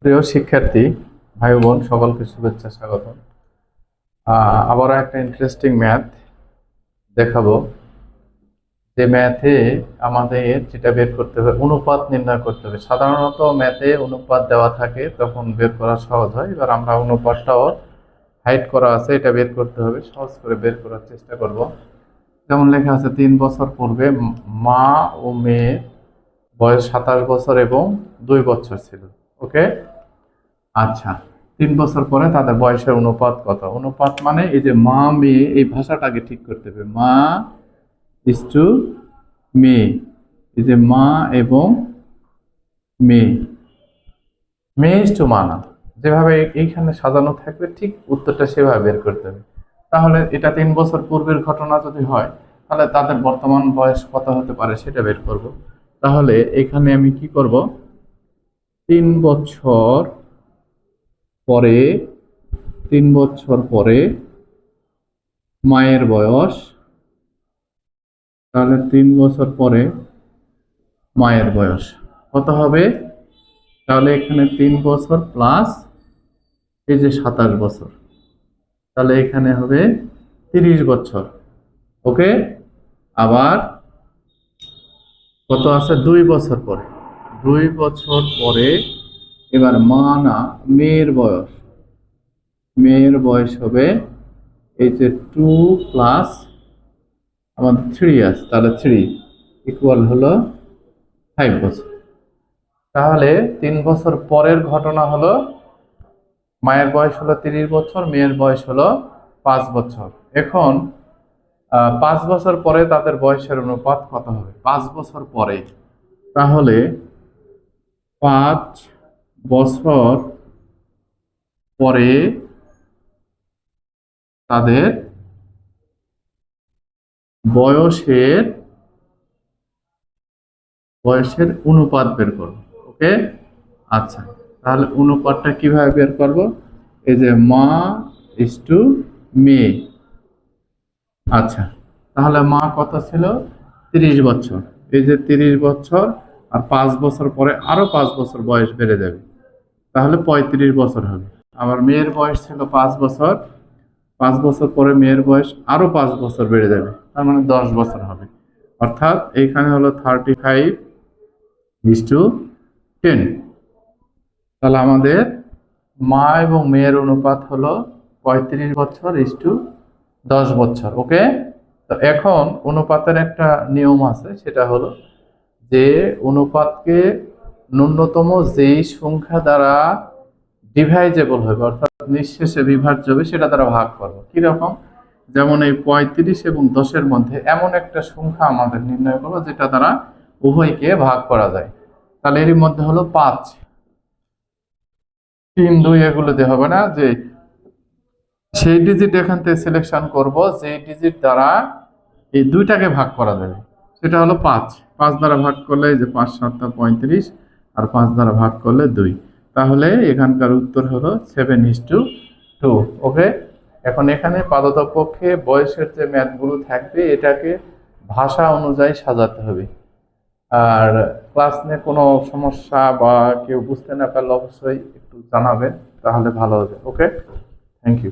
প্রিয় শিক্ষার্থী ভাই বোন সকলকে শুভেচ্ছা স্বাগত। আবারও একটা ইন্টারেস্টিং ম্যাথ দেখাবো। যে ম্যাথে আমাদের যেটা বের করতে হবে, অনুপাত নির্ণয় করতে হবে। সাধারণত ম্যাথে অনুপাত দেওয়া থাকে, তখন বের করা সহজ হয়। এবার আমরা অনুপাতটাও হাইড করা আছে, এটা বের করতে হবে। সহজ করে বের করার চেষ্টা করব। যেমন লেখা আছে 3 বছর পূর্বে মা ও মেয়ের বয়স 27 বছর এবং 2 বছর ছিল। ওকে, আচ্ছা, 3 বছর পরে তাদের বয়সের অনুপাত কত? অনুপাত মানে এই যে মা মেয়ে, এই ভাষাটাকে ঠিক করতে হবে। মা ইস টু মেয়ে, এই যে মা এবং মেয়ে, মেয়ে ইস টু মা না, যেভাবে এইখানে সাজানো থাকবে ঠিক উত্তরটা সেভাবে বের করতে হবে। তাহলে এটা 3 বছর পূর্বের ঘটনা যদি হয়, তাহলে তাদের বর্তমান বয়স কত হতে পারে সেটা বের করব। তাহলে এখানে আমি কি করব, 3 বছর পরে 3 বছর পরে মায়ের বয়স, তাহলে 3 বছর পরে মায়ের বয়স কত হবে? তাহলে এখানে 3 বছর প্লাস এই যে 27 বছর, তাহলে এখানে হবে 30 বছর। ওকে, আবার কত আছে? 2 বছর পরে, 2 বছর পরে এবার মা না মেয়ের বয়স, মেয়ের বয়স হবে এই যে 2 প্লাস আমাদের 3 আছে, তাহলে 3 ইকুয়াল হলো 5 বছর। তাহলে 3 বছর পরের ঘটনা হলো মায়ের বয়স হলো 30 বছর, মেয়ের বয়স হলো 5 বছর। এখন 5 বছর পরে তাদের বয়সের অনুপাত কত হবে 5 বছর পরে? তাহলে 5 বছর পরে তাদের বয়সের বয়সের অনুপাত বের করব। ওকে, আচ্ছা, তাহলে অনুপাতটা কিভাবে বের করব? এই যে মা ইস টু মেয়ে। আচ্ছা, তাহলে মা কত ছিল? 30 বছর। এই যে 30 বছর, আর 5 বছর পরে আরো 5 বছর বয়স বেড়ে যাবে, তাহলে 35 বছর হবে। আবার মেয়ের বয়স ছিল 5 বছর, 5 বছর পরে মেয়ের বয়স আরো 5 বছর বেড়ে যাবে, তার মানে 10 বছর হবে। অর্থাৎ এইখানে হলো 35:10। তাহলে আমাদের মা এবং মেয়ের অনুপাত হলো 35 বছর:10 বছর। ওকে, তো এখন অনুপাতের একটা নিয়ম আছে, সেটা হলো যে অনুপাতকে ন্যূনতম যেই সংখ্যা দ্বারা ডিভাইজেবল হবে, অর্থাৎ নিঃশেষে বিভাজ্য হবে, সেটা দ্বারা ভাগ করবো। কিরকম? যেমন এই 35 এবং 10-এর মধ্যে এমন একটা সংখ্যা আমাদের নির্ণয় করবো যেটা দ্বারা উভয়কে ভাগ করা যায়। তাহলে এর মধ্যে হলো 5, 3, 2 এগুলো দিয়ে হবে না, যে সেই ডিজিট এখান থেকে সিলেকশন করব যে ডিজিট দ্বারা এই দুইটাকে ভাগ করা যাবে, সেটা হলো 5। 5 দ্বারা ভাগ করলে যে 5 7 35, আর 5 দ্বারা ভাগ করলে 2। তাহলে এখানকার উত্তর হলো 7:2। ওকে, এখন এখানে পাদতপক্ষে বয়সের যে ম্যাথগুলো থাকবে এটাকে ভাষা অনুযায়ী সাজাতে হবে। আর ক্লাস নিয়ে কোনো সমস্যা বা কেউ বুঝতে না পারলে অবশ্যই একটু জানাবেন, তাহলে ভালো হবে। ওকে, থ্যাংক ইউ।